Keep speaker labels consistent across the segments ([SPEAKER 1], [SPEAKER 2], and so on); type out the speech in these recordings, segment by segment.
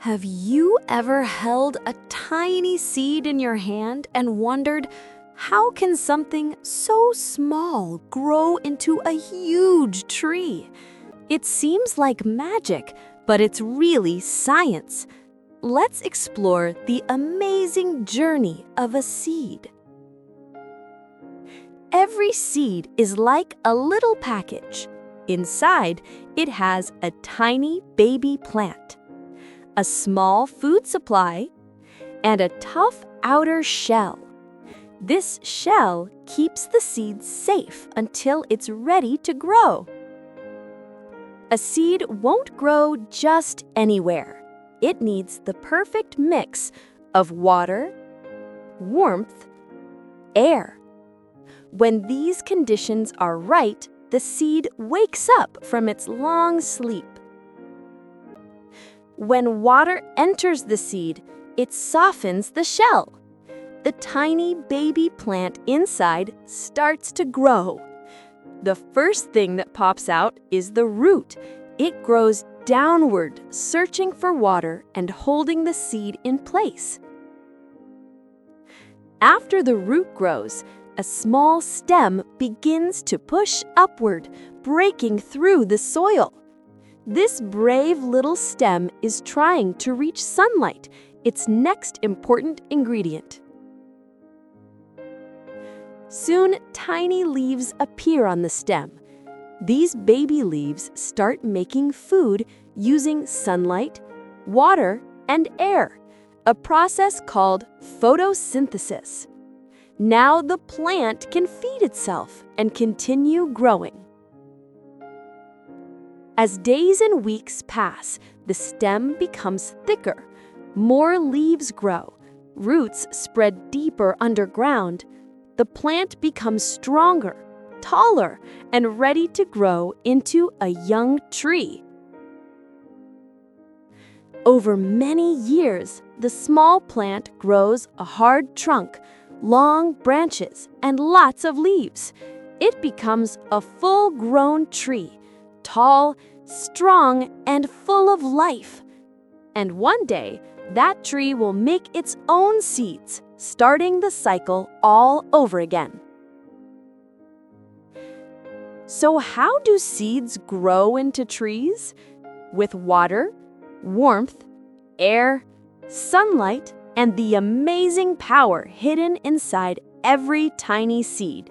[SPEAKER 1] Have you ever held a tiny seed in your hand and wondered, how can something so small grow into a huge tree? It seems like magic, but it's really science. Let's explore the amazing journey of a seed. Every seed is like a little package. Inside, it has a tiny baby plant, a small food supply, and a tough outer shell. This shell keeps the seed safe until it's ready to grow. A seed won't grow just anywhere. It needs the perfect mix of water, warmth, air. When these conditions are right, the seed wakes up from its long sleep. When water enters the seed, it softens the shell. The tiny baby plant inside starts to grow. The first thing that pops out is the root. It grows downward, searching for water and holding the seed in place. After the root grows, a small stem begins to push upward, breaking through the soil. This brave little stem is trying to reach sunlight, its next important ingredient. Soon, tiny leaves appear on the stem. These baby leaves start making food using sunlight, water, and air, a process called photosynthesis. Now the plant can feed itself and continue growing. As days and weeks pass, the stem becomes thicker. More leaves grow. Roots spread deeper underground. The plant becomes stronger, taller, and ready to grow into a young tree. Over many years, the small plant grows a hard trunk, long branches, and lots of leaves. It becomes a full-grown tree, tall, strong, and full of life. And one day, that tree will make its own seeds, starting the cycle all over again. So how do seeds grow into trees? With water, warmth, air, sunlight, and the amazing power hidden inside every tiny seed.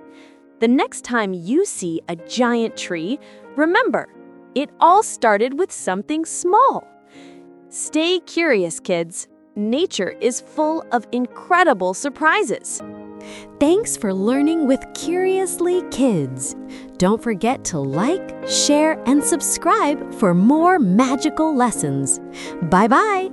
[SPEAKER 1] The next time you see a giant tree, remember, it all started with something small. Stay curious, kids. Nature is full of incredible surprises.
[SPEAKER 2] Thanks for learning with Curiously Kids. Don't forget to like, share, and subscribe for more magical lessons. Bye-bye.